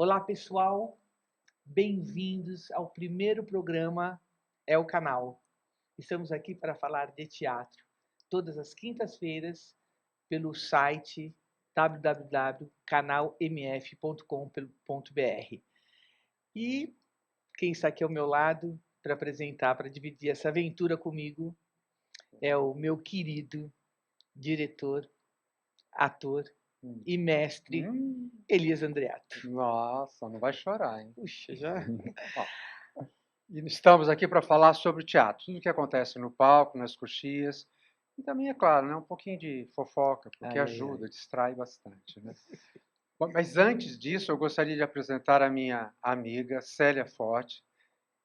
Olá, pessoal. Bem-vindos ao primeiro programa É o Canal. Estamos aqui para falar de teatro, todas as quintas-feiras, pelo site www.canalmf.com.br. E quem está aqui ao meu lado para apresentar, para dividir essa aventura comigo, é o meu querido diretor, ator e mestre, Elias Andreato. Nossa, não vai chorar, hein? Puxa, já... Ó, e estamos aqui para falar sobre o teatro, tudo o que acontece no palco, nas coxias, e também, é claro, né, um pouquinho de fofoca, porque ajuda, distrai bastante, né? Bom, mas antes disso, eu gostaria de apresentar a minha amiga Célia Forte,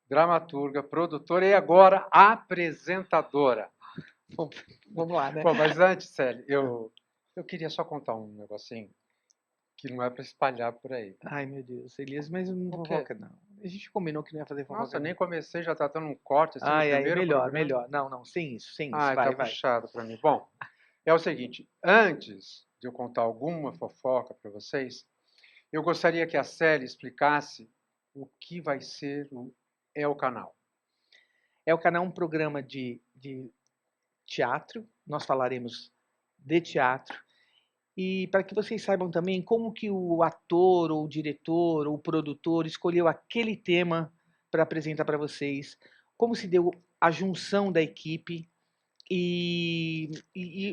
dramaturga, produtora e agora apresentadora. Vamos lá, né? Bom, mas antes, Célia, eu queria só contar um negocinho que não é para espalhar por aí. Ai, meu Deus, Elias, mas não O quê? fofoca, não. A gente combinou que não ia fazer fofoca. Nossa, nem não. comecei, já tá dando um corte assim no Ai, primeiro melhor, programa. melhor. Não, sem isso, Ai, vai, tá vai. puxado para mim. Bom, é o seguinte, antes de eu contar alguma fofoca para vocês, eu gostaria que a Célia explicasse o que vai ser o É o Canal. É o canal um programa de teatro, nós falaremos de teatro, e para que vocês saibam também como que o ator, ou o diretor, ou o produtor escolheu aquele tema para apresentar para vocês, como se deu a junção da equipe e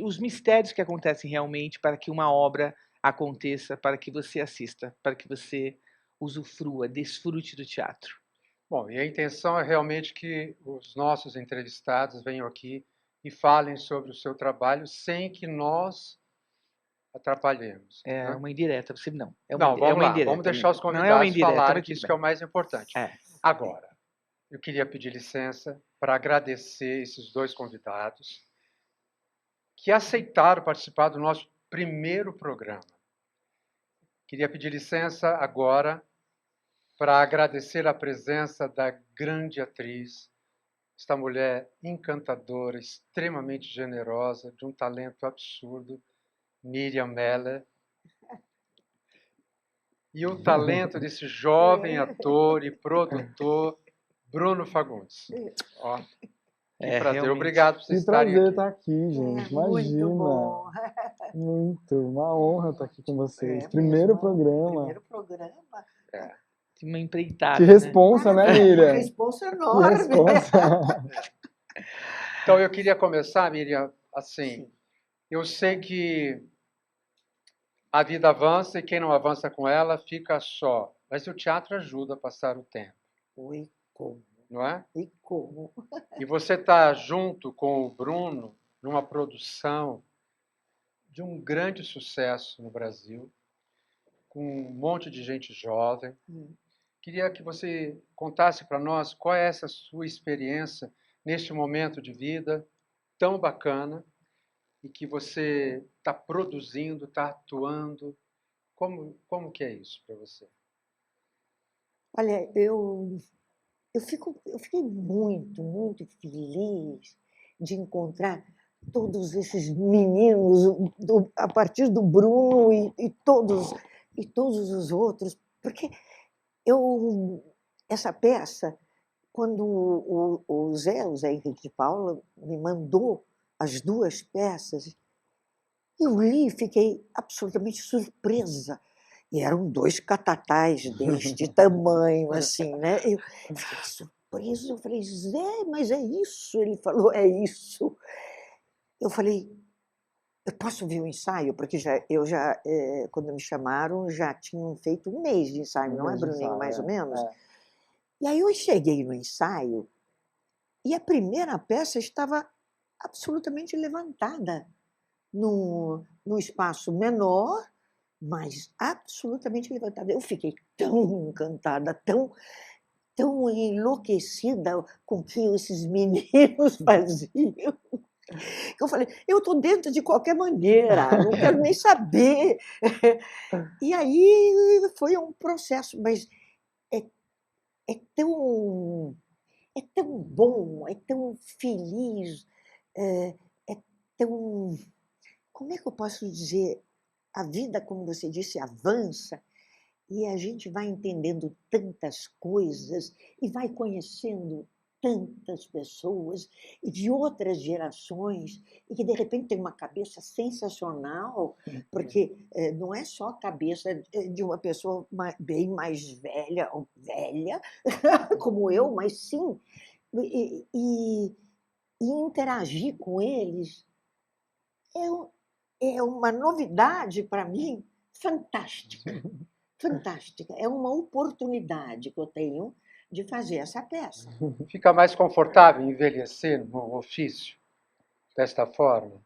os mistérios que acontecem realmente para que uma obra aconteça, para que você assista, para que você usufrua, desfrute do teatro. Bom, e a intenção é realmente que os nossos entrevistados venham aqui e falem sobre o seu trabalho sem que nós atrapalhemos. É Né? uma indireta, você não. Não, vamos uma lá, indireta. vamos deixar os Não é uma convidados indireta, falarem, mas que tudo isso que é bem. o mais importante. É. Agora, eu queria pedir licença para agradecer esses dois convidados que aceitaram participar do nosso primeiro programa. Queria pedir licença agora para agradecer a presença da grande atriz, esta mulher encantadora, extremamente generosa, de um talento absurdo, Miriam Meller. E o talento desse jovem ator e produtor, Bruno Fagundes. Ó, que prazer. Realmente. Obrigado por vocês Que estarem prazer aqui. estar aqui, gente. Imagina. Muito bom. Muito. Uma honra estar aqui com vocês. É Primeiro mesmo, programa. Primeiro programa. É. Uma empreitada. Que responsa, né, Maravilha, Miriam? Uma responsa Que enorme. responsa. Então, eu queria começar, Miriam, assim, Sim. eu sei que a vida avança e quem não avança com ela fica só. Mas o teatro ajuda a passar o tempo, E como? não é? E como? E você está junto com o Bruno numa produção de um grande sucesso no Brasil, com um monte de gente jovem. Queria que você contasse para nós qual é essa sua experiência neste momento de vida tão bacana e que você está produzindo, está atuando. Como que é isso para você? Olha, eu fiquei muito, muito feliz de encontrar todos esses meninos, a partir do Bruno e todos os outros, porque essa peça, quando o Zé Henrique de Paula me mandou as duas peças, eu li e fiquei absolutamente surpresa. E eram dois catatais deste tamanho, assim, né? Eu fiquei surpresa, eu falei, Zé, mas é isso? Ele falou, é isso. Eu falei, eu posso ver o ensaio? Porque quando me chamaram, já tinham feito um mês de ensaio, não é, Bruninho, mais ou menos? É. E aí eu cheguei no ensaio e a primeira peça estava absolutamente levantada num espaço menor, mas absolutamente levantada. Eu fiquei tão encantada, tão enlouquecida com o que esses meninos faziam. Eu falei, eu estou dentro de qualquer maneira, não quero nem saber. E aí foi um processo, mas é tão bom, é tão feliz, é tão... Como é que eu posso dizer? A vida, como você disse, avança E a gente vai entendendo tantas coisas e vai conhecendo tantas pessoas e de outras gerações e que de repente tem uma cabeça sensacional, porque não é só a cabeça de uma pessoa bem mais velha ou velha como eu, mas sim e interagir com eles é uma novidade para mim fantástica. Fantástica. É uma oportunidade que eu tenho de fazer essa peça. Fica mais confortável envelhecer no ofício desta forma?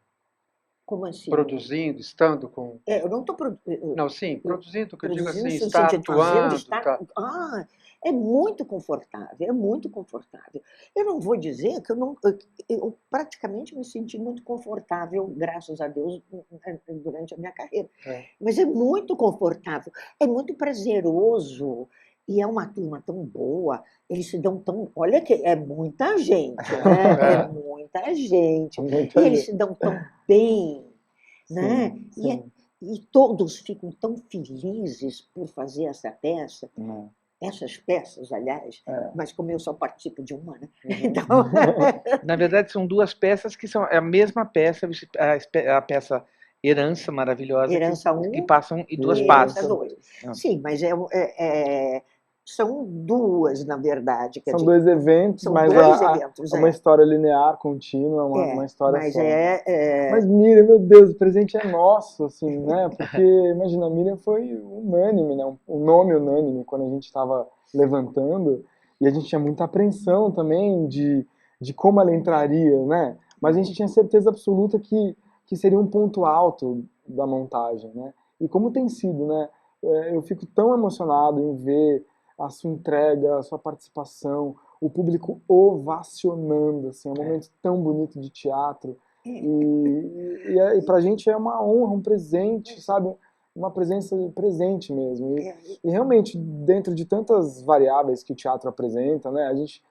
Como assim? Produzindo, estando com... Eu não estou produzindo. Não, sim, produzindo, que eu digo assim, No está sentido de fazendo, atuando... estar... Tá... é muito confortável, é muito confortável. Eu não vou dizer que eu praticamente me senti muito confortável, graças a Deus, durante a minha carreira. Mas é muito confortável, é muito prazeroso. E é uma turma tão boa, eles se dão tão... Olha que é muita gente, né? É muita gente. E eles se dão tão bem, né? Sim. E todos ficam tão felizes por fazer essa peça. Essas peças, aliás, mas como eu só participo de uma, né? Então... Na verdade, são duas peças que são a mesma peça, a peça Herança, maravilhosa, Herança que 1 passam em duas e partes. Herança 2. Sim, mas são duas, na verdade. São dois eventos, são mas dois eventos, uma história linear, contínua, uma história mas só. Mas Miriam, meu Deus, o presente é nosso, assim, né? Porque, imagina, a Miriam foi unânime, né? Um nome unânime quando a gente estava levantando, e a gente tinha muita apreensão também de como ela entraria, né? Mas a gente tinha certeza absoluta que seria um ponto alto da montagem, né? E como tem sido, né? Eu fico tão emocionado em ver a sua entrega, a sua participação, o público ovacionando, assim, é um momento tão bonito de teatro. E pra gente é uma honra, um presente, sabe? Uma presença presente mesmo. E realmente, dentro de tantas variáveis que o teatro apresenta, né? A gente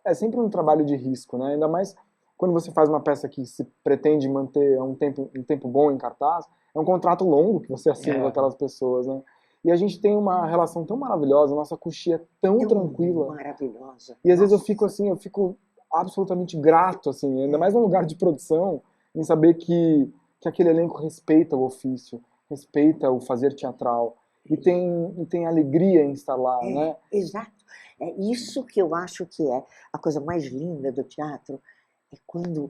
é sempre um trabalho de risco, né? Ainda mais quando você faz uma peça que se pretende manter um tempo bom em cartaz, é um contrato longo que você assina com aquelas pessoas, né? E a gente tem uma relação tão maravilhosa, nossa coxia é tão tranquila. Maravilhosa. E às vezes eu fico absolutamente grato, assim, ainda mais num lugar de produção, em saber que aquele elenco respeita o ofício, respeita o fazer teatral e tem alegria em estar lá, né? Exato. É isso que eu acho que é a coisa mais linda do teatro, é quando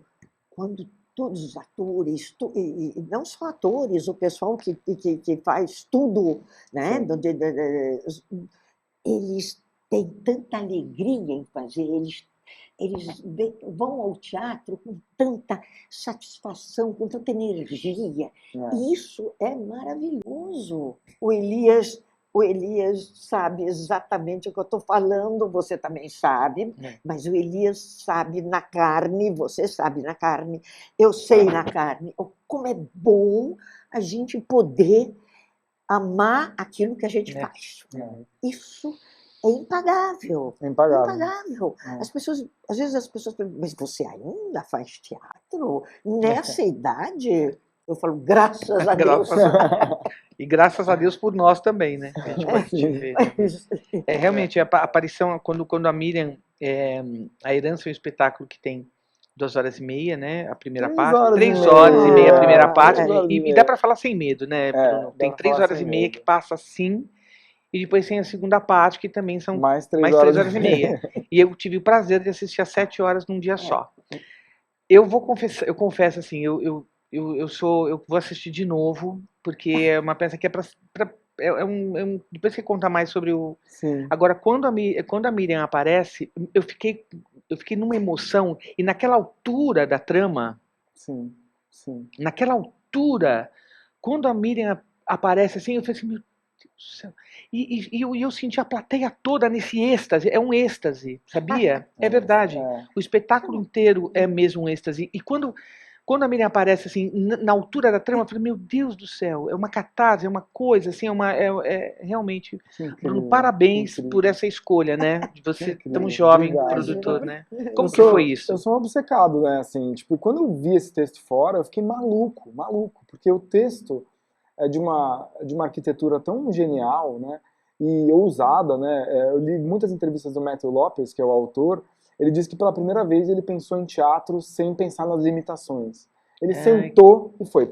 todos os atores, e não só atores, o pessoal que faz tudo, né? Eles têm tanta alegria em fazer, eles vão ao teatro com tanta satisfação, com tanta energia. E isso é maravilhoso. O Elias sabe exatamente o que eu estou falando, você também sabe, mas o Elias sabe na carne, você sabe na carne, eu sei na carne. Como é bom a gente poder amar aquilo que a gente faz. Isso é impagável. Impagável. Às vezes as pessoas perguntam, mas você ainda faz teatro? Nessa idade? Eu falo, graças a Deus. E graças a Deus por nós também, né? A gente pode te ver. Realmente, a aparição, quando a Miriam... a Herança é um espetáculo que tem 2h30, né? A primeira parte. 3h30 a primeira parte. E dá para falar sem medo, né, Bruno? Tem 3h30 que passa assim, e depois tem a segunda parte, que também são mais 3h30. E eu tive o prazer de assistir às 7 horas num dia só. Eu confesso assim, eu vou assistir de novo, porque é uma peça que depois você conta mais sobre o... Sim. Agora, quando a Miriam aparece, eu fiquei numa emoção, e naquela altura da trama, sim. Naquela altura, quando a Miriam aparece assim, eu falei assim, meu Deus do céu. E eu senti a plateia toda nesse êxtase, é um êxtase, sabia? É verdade. O espetáculo inteiro é mesmo um êxtase. E quando a Miriam aparece assim, na altura da trama, eu falei, meu Deus do céu, é uma catarse, é uma coisa, assim, realmente... Bruno, parabéns por essa escolha, né? De você tão jovem, produtor, né? Como que foi isso? Eu sou um obcecado, né? Assim, tipo, quando eu vi esse texto fora, eu fiquei maluco, porque o texto é de uma arquitetura tão genial, né? e ousada, né? Eu li muitas entrevistas do Matthew Lopez, que é o autor. Ele disse que pela primeira vez ele pensou em teatro sem pensar nas limitações. Ele sentou e foi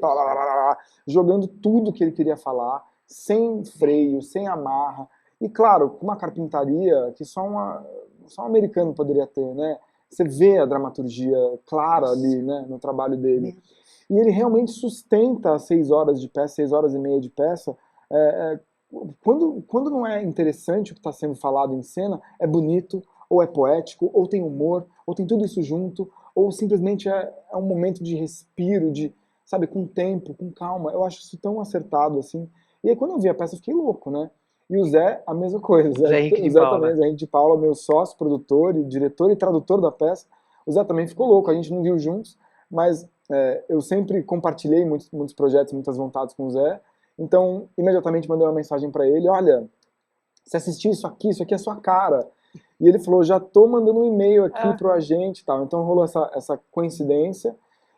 jogando tudo que ele queria falar, sem freio, sem amarra. E claro, com uma carpintaria que só um americano poderia ter, né? Você vê a dramaturgia clara ali, né, no trabalho dele. E ele realmente sustenta as 6 horas de peça, 6 horas e meia de peça. Quando não é interessante o que está sendo falado em cena, é bonito, ou é poético, ou tem humor, ou tem tudo isso junto, ou simplesmente é um momento de respiro, sabe, com tempo, com calma. Eu acho isso tão acertado, assim. E aí quando eu vi a peça eu fiquei louco, né? E o Zé, a mesma coisa. Zé Henrique de Zé Paula. também, Zé Henrique de Paula, meu sócio, produtor, e diretor e tradutor da peça. O Zé também ficou louco, a gente não viu juntos, mas eu sempre compartilhei muitos projetos, muitas vontades com o Zé. Então, imediatamente mandei uma mensagem para ele, olha, você assistiu isso aqui é sua cara. E ele falou, já tô mandando um e-mail aqui pro agente e tal. Então rolou essa coincidência.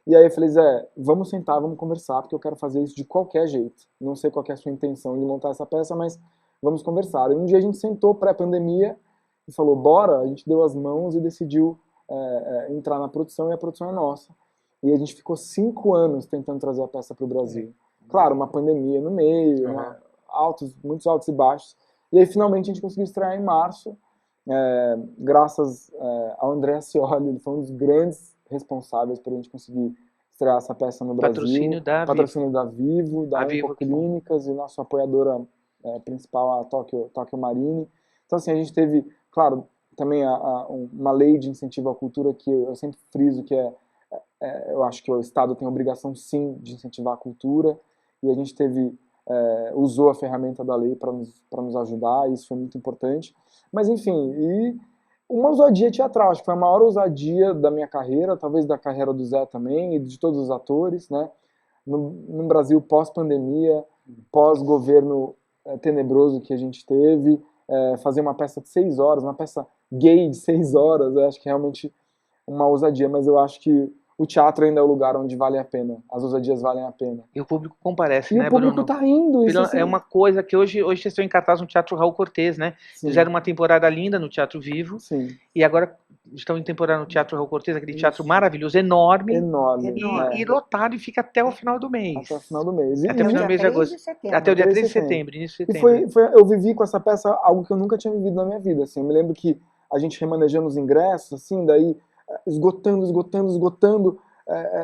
E aí eu falei, Zé, vamos sentar, vamos conversar, porque eu quero fazer isso de qualquer jeito. Não sei qual que é a sua intenção de montar essa peça, mas vamos conversar. E um dia a gente sentou pré-pandemia e falou, bora, a gente deu as mãos e decidiu entrar na produção, e a produção é nossa. E a gente ficou 5 anos tentando trazer a peça para o Brasil. Claro, uma pandemia no meio, muitos altos e baixos. E aí finalmente a gente conseguiu estrear em março, graças ao André Scioli, ele foi um dos grandes responsáveis por a gente conseguir estrear essa peça no Brasil. Patrocínio da Vivo, da Onco Clínicas e nossa apoiadora principal, a Tóquio Marine. Então assim, a gente teve, claro, também uma lei de incentivo à cultura que eu sempre friso, que eu acho que o Estado tem a obrigação sim de incentivar a cultura, e a gente usou a ferramenta da lei para nos ajudar, e isso foi muito importante. Mas enfim, e uma ousadia teatral, acho que foi a maior ousadia da minha carreira, talvez da carreira do Zé também, e de todos os atores, né? No Brasil pós-pandemia, pós-governo tenebroso que a gente teve, fazer uma peça de 6 horas, uma peça gay de 6 horas, eu acho que é realmente uma ousadia, mas eu acho que o teatro ainda é o lugar onde vale a pena, as ousadias valem a pena. E o público comparece, e né, Bruno? E o público tá indo. Isso, assim, é uma coisa que hoje vocês estão em cartaz no Teatro Raul Cortez, né? Sim. Fizeram uma temporada linda no Teatro Vivo. Sim. E agora estão em temporada no Teatro Raul Cortez, aquele teatro maravilhoso, enorme. E lotado, e fica até o final do mês. Até o final do mês. Até o final do mês de agosto. Até o dia 3 de setembro, início de setembro. E eu vivi com essa peça algo que eu nunca tinha vivido na minha vida. Assim. Eu me lembro que a gente remanejando os ingressos, assim, daí esgotando.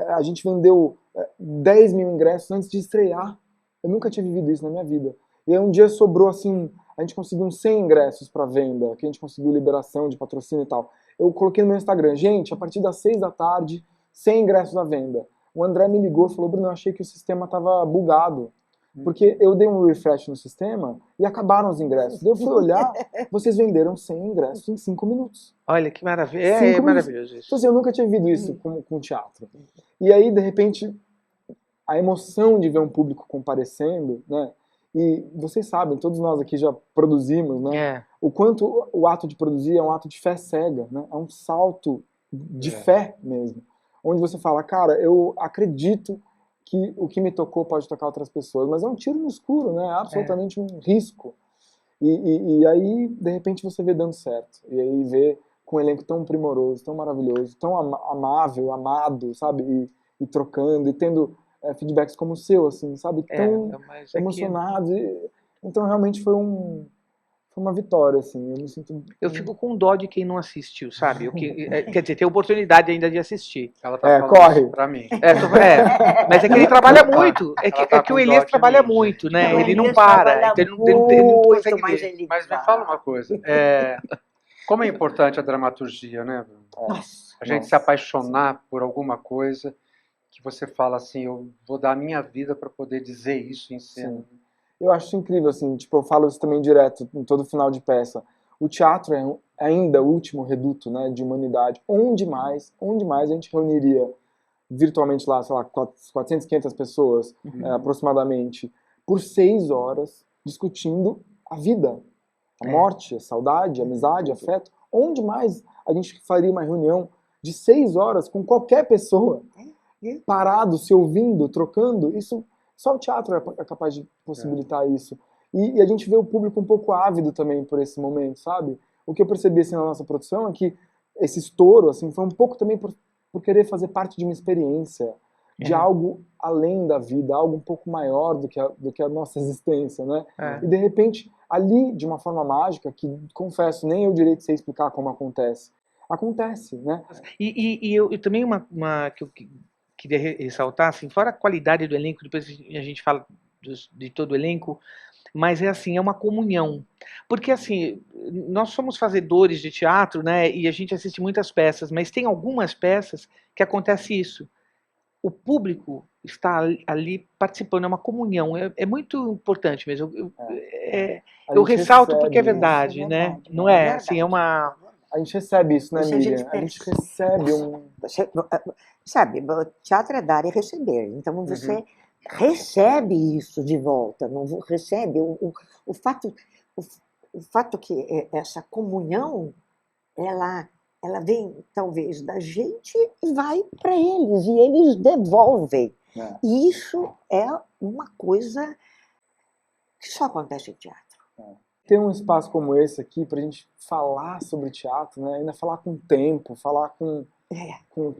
A gente vendeu 10 mil ingressos antes de estrear. Eu nunca tinha vivido isso na minha vida. E aí um dia sobrou assim, a gente conseguiu uns 100 ingressos para venda, que a gente conseguiu liberação de patrocínio e tal. Eu coloquei no meu Instagram, gente, a partir das 6 da tarde, 100 ingressos à venda. O André me ligou e falou, Bruno, eu achei que o sistema estava bugado. Porque eu dei um refresh no sistema e acabaram os ingressos. Daí eu fui olhar, vocês venderam 100 ingressos em 5 minutos. Olha, que maravilha. É maravilhoso isso. Então, assim, eu nunca tinha vivido isso com teatro. E aí, de repente, a emoção de ver um público comparecendo, né? E vocês sabem, todos nós aqui já produzimos, né? O quanto o ato de produzir é um ato de fé cega, né? É um salto de fé mesmo. Onde você fala, cara, eu acredito que o que me tocou pode tocar outras pessoas, mas é um tiro no escuro, né? É absolutamente um risco. E aí, de repente, você vê dando certo. E aí vê com um elenco tão primoroso, tão maravilhoso, tão amável, amado, sabe? E trocando, e tendo feedbacks como o seu, assim, sabe? Tão emocionados. Então, realmente foi uma vitória, assim. Eu me sinto... Eu fico com dó de quem não assistiu, sabe? Quer dizer, tem oportunidade ainda de assistir. Ela tá corre pra mim. Mas é que ele trabalha muito. É que o Elias trabalha muito, né? Ele não para. Então ele não consegue ver. Mas me fala uma coisa. Como é importante a dramaturgia, né, Bruno? A gente se apaixonar por alguma coisa que você fala assim, eu vou dar a minha vida para poder dizer isso em cena. Sim. Eu acho incrível, assim, tipo, eu falo isso também direto em todo final de peça. O teatro é ainda o último reduto, né, de humanidade. Onde mais a gente reuniria virtualmente lá, sei lá, 400, 500 pessoas, aproximadamente, por 6 horas, discutindo a vida, a morte, a saudade, a amizade, afeto. Onde mais a gente faria uma reunião de 6 horas com qualquer pessoa, parado, se ouvindo, trocando? Isso... Só o teatro é capaz de possibilitar isso. E a gente vê o público um pouco ávido também por esse momento, sabe? O que eu percebi assim, na nossa produção é que esse estouro assim, foi um pouco também por querer fazer parte de uma experiência, de algo além da vida, algo um pouco maior do que a nossa existência, né? E de repente, ali, de uma forma mágica, que, confesso, nem eu direito sei explicar como acontece, né? E eu também que eu queria ressaltar, assim, fora a qualidade do elenco, depois a gente fala de todo o elenco, mas é assim, é uma comunhão. Porque assim, nós somos fazedores de teatro, né, e a gente assiste muitas peças, mas tem algumas peças que acontece isso. O público está ali participando, é uma comunhão, é muito importante mesmo. Eu ressalto porque é verdade, né? Não é? Assim, é uma... A gente recebe isso, né, Isso a Miriam? gente A gente recebe Sabe, o teatro é dar e receber. Então você recebe isso de volta, não recebe o fato, o fato que essa comunhão ela vem talvez da gente e vai para eles e eles devolvem. E isso é uma coisa que só acontece em teatro. Ter um espaço como esse aqui para a gente falar sobre teatro, né? Ainda falar com tempo, falar com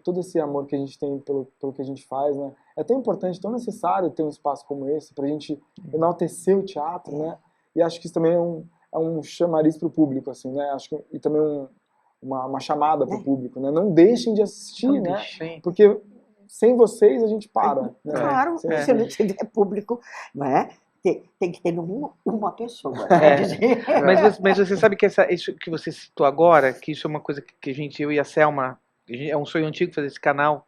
todo esse amor que a gente tem pelo que a gente faz, né? É tão importante, tão necessário ter um espaço como esse para a gente enaltecer o teatro, né? E acho que isso também é um chamariz para o público, assim, né? Acho que, e também uma chamada para o público, né? Não deixem de assistir, né? Porque sem vocês a gente para. Né? Claro, se não tiver público, né? Tem que ter uma pessoa. Mas você sabe que isso que você citou agora, que isso é uma coisa que eu e a Selma, é um sonho antigo fazer esse canal,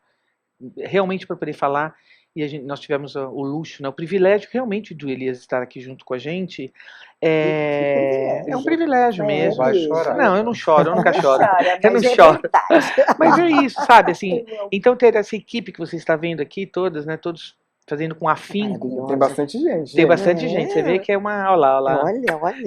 realmente para poder falar, e nós tivemos o luxo, né, o privilégio realmente do Elias estar aqui junto com a gente. É um privilégio mesmo. Vai chorar. Não, eu não choro, eu nunca choro. Eu não choro. Mas é isso, sabe? Assim, então ter essa equipe que você está vendo aqui, todas, né? Todos fazendo com afinco. Tem bastante gente. Tem bastante gente. Você vê que é uma. Olha lá. Olha.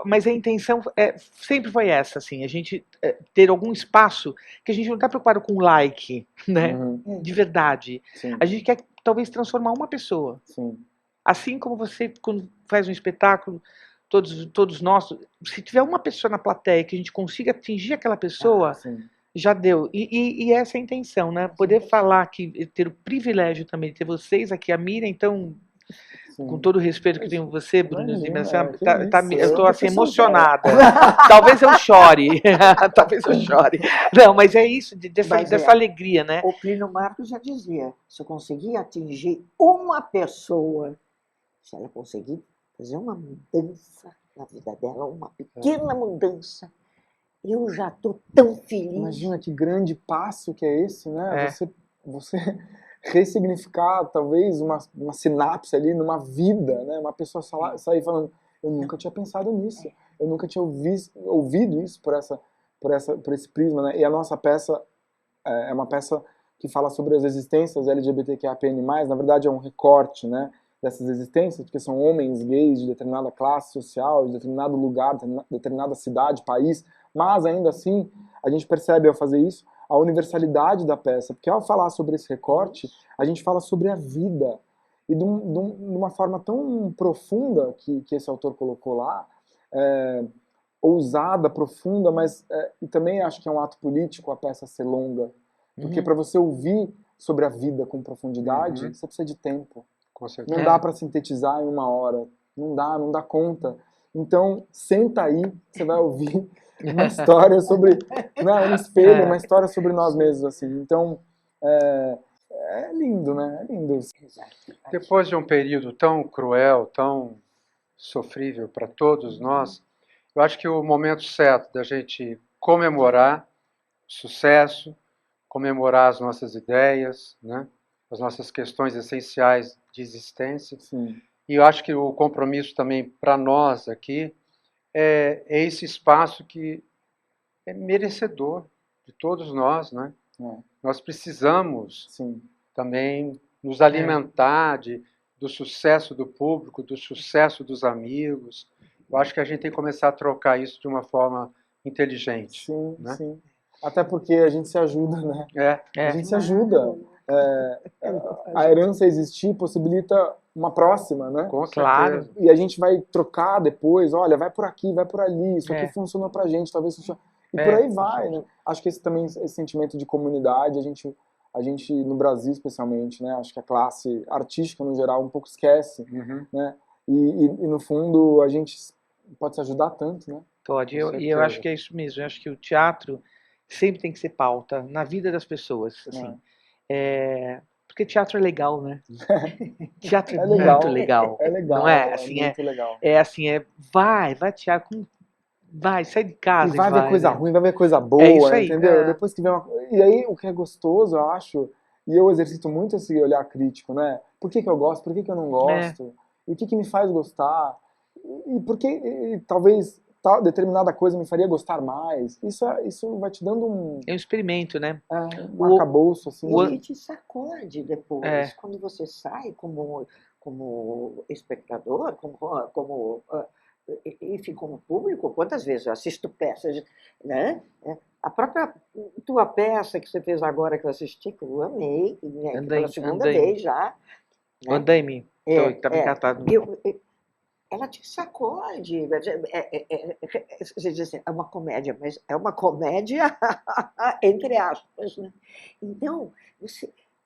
Mas a intenção sempre foi essa, assim, a gente ter algum espaço que a gente não está preocupado com like, né? De verdade. Sim. A gente quer talvez transformar uma pessoa. Sim. Assim como você, quando faz um espetáculo, todos nós, se tiver uma pessoa na plateia que a gente consiga atingir aquela pessoa, já deu. E essa é a intenção, né? Poder falar aqui, ter o privilégio também de ter vocês aqui, a Miriam, então, com todo o respeito que tenho por você, Bruno, eu estou assim, emocionada. Talvez eu chore. Talvez eu chore. Não, mas é isso, dessa alegria, né? O Plínio Marcos já dizia, se eu conseguir atingir uma pessoa, se ela conseguir fazer uma mudança na vida dela, uma pequena mudança, eu já estou tão feliz. Imagina que grande passo que é esse, né? Você ressignificar, talvez, uma sinapse ali numa vida, né? Uma pessoa sair falando, eu nunca tinha pensado nisso, eu nunca tinha ouvido isso por esse prisma, né? E a nossa peça é uma peça que fala sobre as existências LGBTQIAPN+, na verdade é um recorte, né? Dessas existências, porque são homens gays de determinada classe social, de determinado lugar, determinada cidade, país, mas ainda assim a gente percebe ao fazer isso a universalidade da peça, porque ao falar sobre esse recorte, a gente fala sobre a vida, e de uma forma tão profunda que esse autor colocou lá, ousada, profunda, mas e também acho que é um ato político a peça ser longa, porque para você ouvir sobre a vida com profundidade, você precisa de tempo. Não dá para sintetizar em uma hora, não dá conta. Então, senta aí, você vai ouvir uma história sobre, um espelho, uma história sobre nós mesmos, assim. Então, é lindo, né? É lindo. Depois de um período tão cruel, tão sofrível para todos nós, eu acho que o momento certo da gente comemorar o sucesso, comemorar as nossas ideias, né? As nossas questões essenciais de existência. Sim. E eu acho que o compromisso também para nós aqui é esse espaço que é merecedor de todos nós, né? Nós precisamos também nos alimentar do sucesso do público, do sucesso dos amigos. Eu acho que a gente tem que começar a trocar isso de uma forma inteligente. Sim, né? sim. Até porque a gente se ajuda, né? A gente se ajuda. A herança existir possibilita uma próxima, né? Com Claro. certeza. E a gente vai trocar depois, olha, vai por aqui, vai por ali, isso aqui É. funcionou pra gente, talvez funcione. E É, por aí vai, né? Acho que esse sentimento de comunidade, a gente, no Brasil especialmente, né? Acho que a classe artística no geral um pouco esquece, Uhum. né? E no fundo a gente pode se ajudar tanto, né? Pode. Com E eu acho certeza. que é isso mesmo. Eu acho que o teatro sempre tem que ser pauta na vida das pessoas. Assim. Porque teatro é legal, né? Teatro é, É legal. muito legal. É legal, Não é? Assim, muito legal. vai teatro, vai, sai de casa E vai ver coisa né? ruim, vai ver coisa É boa, isso aí. entendeu? É. Depois que vem uma... E aí, o que é gostoso, eu acho, e eu exercito muito esse olhar crítico, né? Por que eu gosto, por que eu não gosto? E o que me faz gostar? E por que talvez determinada coisa me faria gostar mais? Isso vai te dando um experimento, né? arcabouço, assim. E ele te sacode depois, É. quando você sai como espectador, enfim, como público. Quantas vezes eu assisto peças, né? A própria tua peça que você fez agora, que eu assisti, que eu amei, né? Que pela segunda vez já. Né? Andaime. Estava encantado. Ela te sacode. Você diz assim, é uma comédia, mas é uma comédia entre aspas, né? Então,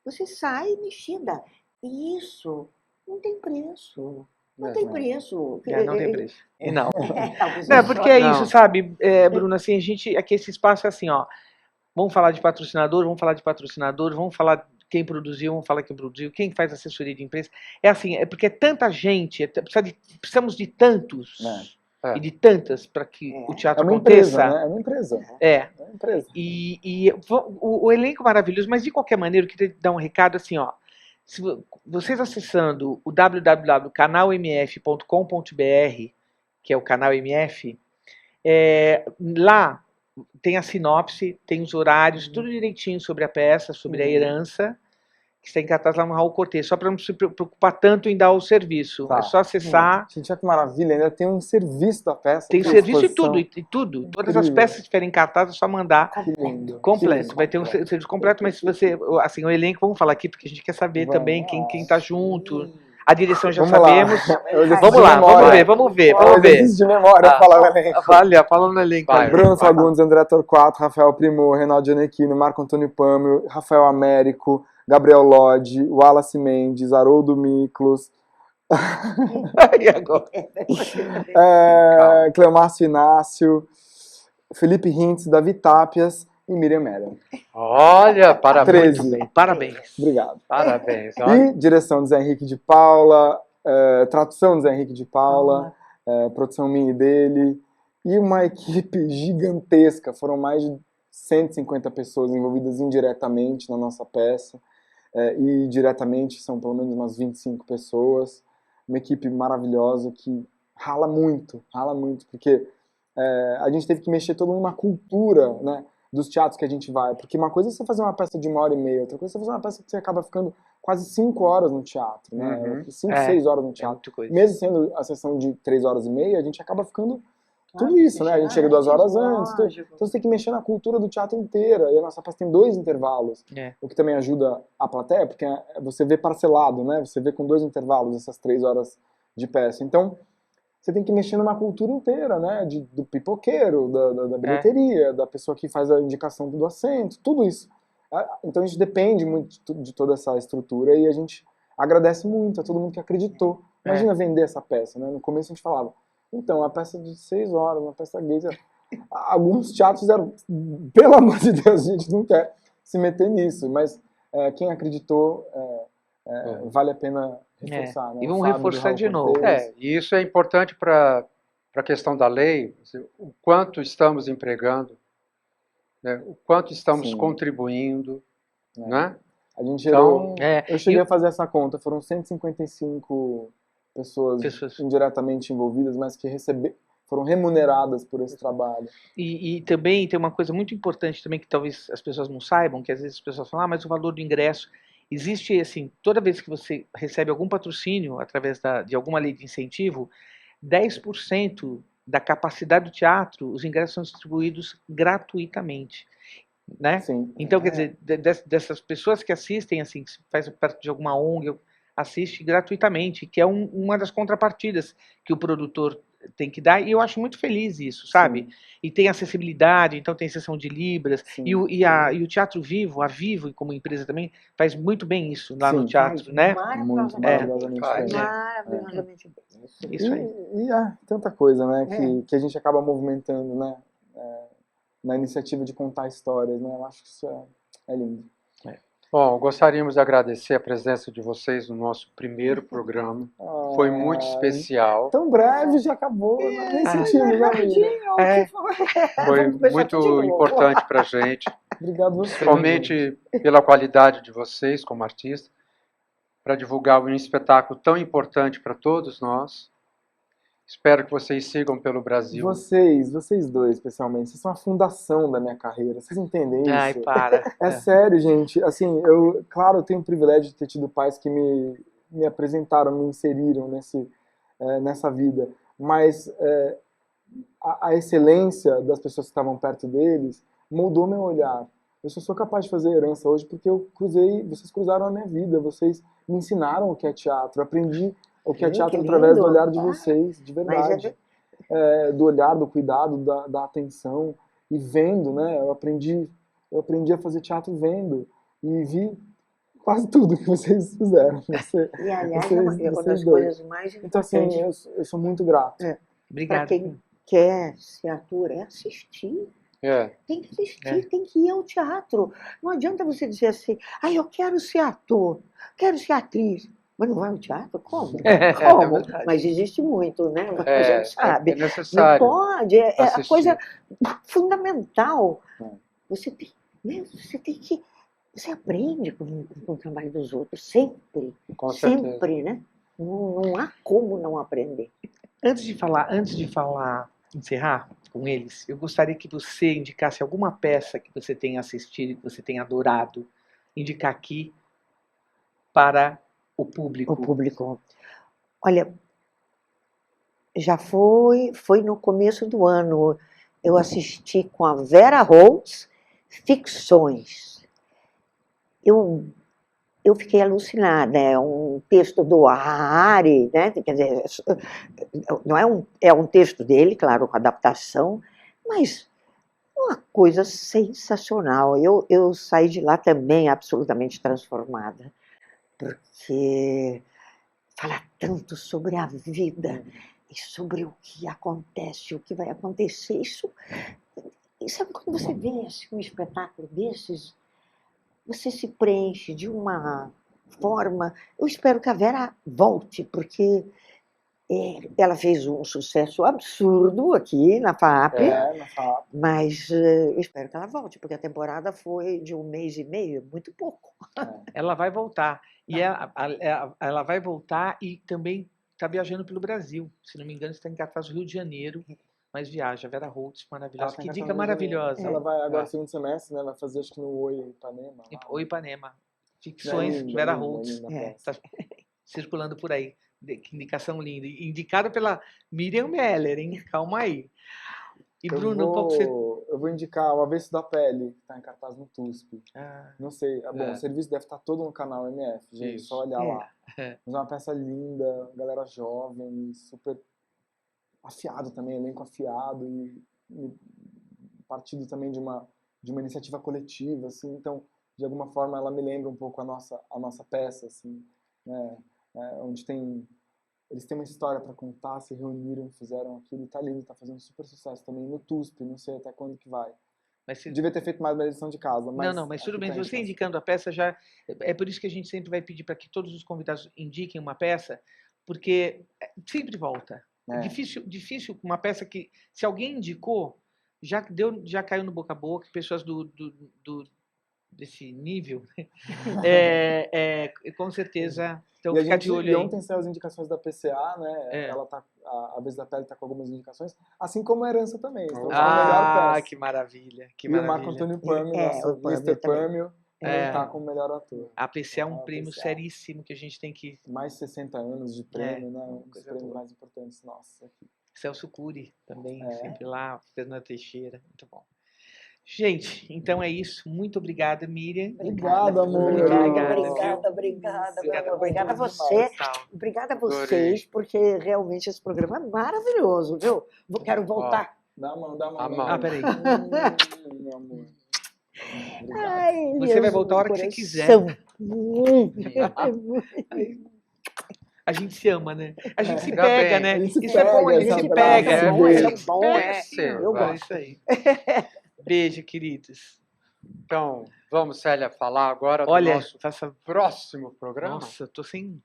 você sai mexida. E isso não tem preço. Não tem preço. Não tem preço. E não. Talvez Não, porque é isso, Não. sabe, Bruno, assim, aqui esse espaço é assim, ó, vamos falar de patrocinador, vamos falar quem produziu, vamos falar quem produziu, quem faz assessoria de imprensa. É assim, é porque é tanta gente, precisamos de tantos e de tantas para que o teatro aconteça. Empresa, né? É uma empresa. É. uma empresa. E o elenco é maravilhoso, mas de qualquer maneira eu queria dar um recado assim, ó. Se vocês acessando o www.canalmf.com.br, que é o canal MF, lá tem a sinopse, tem os horários, tudo direitinho sobre a peça, sobre a herança, que está em cartaz lá no Raul Cortez, só para não se preocupar tanto em dar o serviço. Tá. É só acessar. Gente, olha que maravilha, ainda tem um serviço da peça. Tem tem serviço e exposição. tudo. Todas as peças que estiverem em cartaz é só mandar. Que lindo. Completo, vai ter um serviço completo, mas se você, assim, o elenco, vamos falar aqui, porque a gente quer saber também quem tá junto. A direção já Vamos sabemos. Lá. Vamos lá, vamos ver. Existe de memória, falar o elenco. Falando no elenco. Bruno Fagundes, André Torquato, Rafael Primor, Reinaldo Gianecchini, Marco Antônio Pâmio, Rafael Américo, Gabriel Lodge, Wallace Mendes, Haroldo Miklos, E agora? Cleomárcio Inácio, Felipe Hintz, Davi Tapias e Miriam Meren. Olha, parabéns. 13. Parabéns. Obrigado. Parabéns. E direção de Zé Henrique de Paula, tradução de Zé Henrique de Paula, produção minha e dele, e uma equipe gigantesca. Foram mais de 150 pessoas envolvidas indiretamente na nossa peça, e diretamente são pelo menos umas 25 pessoas. Uma equipe maravilhosa que rala muito, porque a gente teve que mexer toda uma cultura, né, dos teatros que a gente vai. Porque uma coisa é você fazer uma peça de 1h30, outra coisa é você fazer uma peça que você acaba ficando quase 5 horas no teatro, né? 5, 6 horas no teatro. Mesmo sendo a sessão de 3h30, a gente acaba ficando tudo isso, né? A gente chega 2 horas antes. Então você tem que mexer na cultura do teatro inteira. E a nossa peça tem 2 intervalos. O que também ajuda a plateia, porque você vê parcelado, né? Você vê com 2 intervalos essas 3 horas de peça. Então, você tem que mexer numa cultura inteira, né? Do pipoqueiro, da bilheteria, da pessoa que faz a indicação do assento, tudo isso. Então a gente depende muito de toda essa estrutura e a gente agradece muito a todo mundo que acreditou. Imagina vender essa peça, né? No começo a gente falava, então, uma peça de 6 horas, uma peça gay. Alguns teatros fizeram, pelo amor de Deus, a gente não quer se meter nisso, mas quem acreditou, vale a pena reforçar. Né? E vamos reforçar de novo. E isso é importante para a questão da lei, o quanto estamos empregando, né? O quanto estamos contribuindo, né? A gente então, eu cheguei a fazer essa conta, foram 155 pessoas indiretamente envolvidas, mas que foram remuneradas por esse trabalho. E também tem uma coisa muito importante também que talvez as pessoas não saibam, que às vezes as pessoas falam, mas o valor do ingresso existe assim, toda vez que você recebe algum patrocínio através de alguma lei de incentivo, 10% da capacidade do teatro, os ingressos são distribuídos gratuitamente. né? Sim. Então, quer dizer, dessas pessoas que assistem, assim, que faz parte de alguma ONG, assiste gratuitamente, que é uma das contrapartidas que o produtor tem que dar, e eu acho muito feliz isso, sabe? Sim. E tem acessibilidade, então tem sessão de Libras, Sim. e o Teatro Vivo, a Vivo, como empresa também, faz muito bem isso lá no Sim. teatro, né? Muito maravilhosamente faz. bem. Maravilhosamente bem. Isso aí. E tanta coisa, né, que a gente acaba movimentando, né, na iniciativa de contar histórias, né? Eu acho que isso é lindo. Bom, gostaríamos de agradecer a presença de vocês no nosso primeiro programa. Foi muito especial. Tão breve, já acabou, nem sentimos, né, Miriam? Foi Vamos começar tudo de muito novo. importante para a gente, Obrigado você. principalmente pela qualidade de vocês como artistas, para divulgar um espetáculo tão importante para todos nós. Espero que vocês sigam pelo Brasil. Vocês dois, especialmente, vocês são a fundação da minha carreira. Vocês entendem isso? Ai, para. É sério, gente. Assim, claro, eu tenho o privilégio de ter tido pais que me apresentaram, me inseriram nessa vida. Mas a excelência das pessoas que estavam perto deles moldou meu olhar. Eu só sou capaz de fazer herança hoje porque vocês cruzaram a minha vida, vocês me ensinaram o que é teatro. Eu aprendi o que é teatro através do olhar de vocês, de verdade. Do olhar, do cuidado, da atenção e vendo, né? Eu aprendi a fazer teatro vendo e vi quase tudo que vocês fizeram. E aliás, é uma das coisas mais importantes. Então assim, eu sou muito grato. Obrigado. Para quem quer ser ator, é assistir. Tem que assistir, tem que ir ao teatro. Não adianta você dizer assim, eu quero ser ator, quero ser atriz. Mas não vai ao teatro? Como? Como? Mas existe muito, né? A gente sabe. É necessário. Não pode, é a assistir. coisa fundamental. Você tem que. Você aprende com o trabalho dos outros, sempre. Com certeza. Sempre, né? Não há como não aprender. Antes de falar, encerrar com eles, eu gostaria que você indicasse alguma peça que você tenha assistido, que você tenha adorado, indicar aqui para o público. O público. Olha, já foi no começo do ano. Eu assisti com a Vera Holtz, Ficções. Eu fiquei alucinada. É um texto do Harari, né? Quer dizer, não é um texto dele, claro, com adaptação, mas uma coisa sensacional. Eu saí de lá também absolutamente transformada, porque fala tanto sobre a vida e sobre o que acontece, o que vai acontecer. E sabe quando você vê assim, um espetáculo desses, você se preenche de uma forma. Eu espero que a Vera volte, porque ela fez um sucesso absurdo aqui na FAAP, mas eu espero que ela volte, porque a temporada foi de 1 mês e meio, muito pouco. Ela vai voltar. E ela vai voltar e também está viajando pelo Brasil. Se não me engano, está em cartaz do Rio de Janeiro, mas viaja. Vera Holtz, maravilhosa. Que dica maravilhosa. Ela vai agora no segundo semestre, né? Vai fazer acho que no Oi Ipanema. Oi Ipanema. Ficções, Vera Holtz. Está circulando por aí. Que indicação linda. Indicado pela Miriam Meller, hein? Calma aí. E Bruno, qual que você... Eu vou indicar O Avesso da Pele, que está em cartaz no TUSP. Não sei. Bom, o serviço deve estar todo no canal MF, gente. Só olhar lá. Mas é uma peça linda, galera jovem, super afiado também, elenco afiado e partido também de uma iniciativa coletiva, assim. Então, de alguma forma, ela me lembra um pouco a nossa peça, assim, né? Onde eles têm uma história para contar, se reuniram, fizeram aquilo, e tá lindo, tá fazendo super sucesso também no TUSP, não sei até quando que vai. Mas devia ter feito mais uma edição de casa. Mas mas tudo bem, você indicando a peça já... É por isso que a gente sempre vai pedir para que todos os convidados indiquem uma peça, porque sempre volta. É difícil uma peça que, se alguém indicou, já caiu no boca a boca, pessoas desse nível, com certeza... Então, fica de olho aí. E ontem saiu as indicações da PCA, né? Ela a Vez da Pele está com algumas indicações, assim como a Herança também. Então, melhor peça. Que maravilha. E o Marco Antônio Pâmio, nosso Mr. Pâmio, está como melhor ator. A PCA é um prêmio seríssimo que a gente tem que... Mais de 60 anos de prêmio, né? Um dos prêmios mais importantes nossos aqui. Celso Cury também, sempre lá, Fernanda Teixeira, muito bom. Gente, então é isso. Muito obrigada, Miriam. Obrigado, amor. Muito obrigado, Obrigada, Obrigada, obrigada a muito você. Saulo. Obrigada a Adorei. vocês, porque realmente esse programa é maravilhoso, viu? Quero voltar. Dá a mão, dá a mão. A dá mão. Ah, peraí. Meu amor. Obrigado. Ai, Você Deus vai voltar a hora do que você quiser. coração. A gente se ama, né? A gente se Ainda pega, bem. né? A gente se Isso é bom, a pega, gente se essa pega. é bom, mesmo. isso é bom, é. Eu É gosto. isso aí. Beijo, queridos. Então, vamos, Célia, falar agora do Olha, nosso próximo programa? nossa, eu tô sem...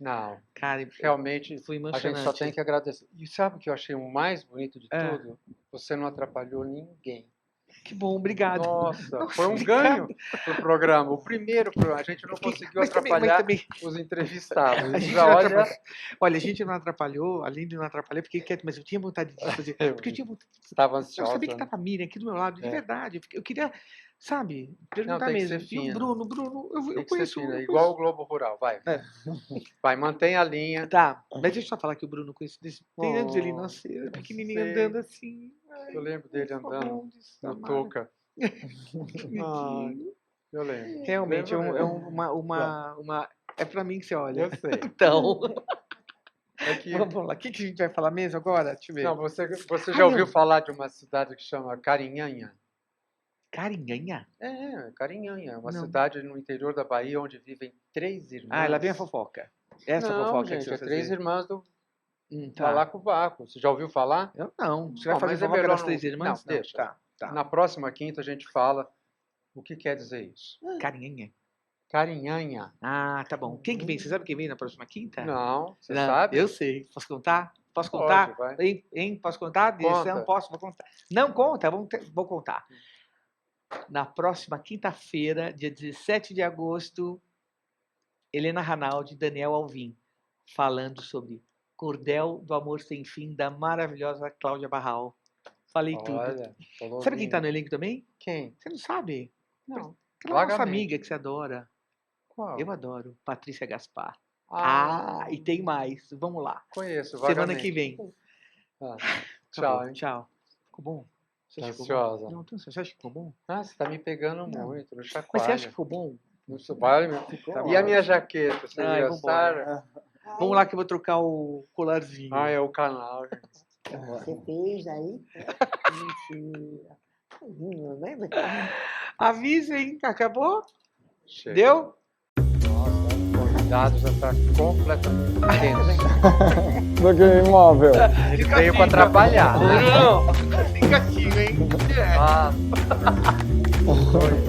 Não, Cara, realmente foi a gente emocionante. só tem que agradecer. E sabe o que eu achei o mais bonito de É. tudo? Você não atrapalhou ninguém. Que bom, obrigado. Nossa, Nossa, foi um obrigado. ganho pro programa. O primeiro programa, a gente não conseguiu atrapalhar os entrevistados. A gente Já não olha, atrapalhou. Olha, a gente não atrapalhou, além de não atrapalhar, porque quieto, mas eu tinha vontade de fazer. Porque eu tinha vontade. estava Eu ansiosa. sabia que estava a Miriam aqui do meu lado, de É. verdade. Eu queria, sabe, perguntar tem que mesmo. ser E o fina. Bruno, eu Tem que ser conheço. fina, eu igual o conheço- Globo Rural. Vai, É. vai, mantém a linha. Tá, mas deixa eu só falar que o Bruno conhece. Tem anos ele, Oh, nossa, eu pequenininho sei. andando assim. Ai, Eu lembro dele por andando favor, no Samara. Tuca. Bonitinho. Eu lembro. Realmente, Lembro é mesmo. uma. É pra mim que você olha. Eu sei. Então, É que, vamos lá. O que a gente vai falar mesmo agora? Deixa eu ver. não, você Ah, já ouviu não. falar de uma cidade que chama Carinhanha? Carinhanha? Carinhanha. É uma Não. cidade no interior da Bahia onde vivem 3 irmãs. Ah, lá vem a fofoca. Essa Não, fofoca gente, que você é vai 3 fazer. irmãs do Tá. Balacobaco. Você já ouviu falar? Eu não. Você Não, vai fazer mas é fofoca melhor das não- três irmãs? não, deixa. Tá. Na próxima quinta a gente fala o que quer dizer isso. Carinhanha. Carinhanha. Ah, tá bom. Quem que vem? Você sabe quem vem na próxima quinta? Não, você Não, sabe? eu sei. Posso contar? Posso Pode, contar? vai. Hein? Posso contar? Conta. Não posso, vou contar. Não conta, vou contar. Na próxima quinta-feira, dia 17 de agosto, Helena Ranaldi e Daniel Alvim, falando sobre Cordel do Amor Sem Fim, da maravilhosa Cláudia Barral. Falei tudo. Olha, falou Sabe quem lindo. tá no elenco também? Quem? Você não sabe? Não. Aquela nossa Vagamente. amiga que você adora. Qual? Eu adoro. Patrícia Gaspar. Ah, E tem mais. Vamos lá. conheço, Semana vagamente. que vem. Ah, Acabou. tchau, hein? Tchau. Ficou bom? Você Tá acha que ficou bom? ansiosa. Não, você acha que ficou bom? Ah, você tá me pegando Não. muito, no Mas chacoalha. você acha que ficou bom? Não sou- Vale, meu. Tá E a bom. minha jaqueta? Você Ai, viu a vambora. Sara? Vamos lá que eu vou trocar o colarzinho. Ah, é o canal, gente. Você fez aí? Mentira. Lindo, né? Avisem, acabou? Chega. Deu? Nossa, o convidado já tá completamente tenso. Do que imóvel. Ele veio pra atrapalhar. Não, fica aqui, hein? Ah, Foi.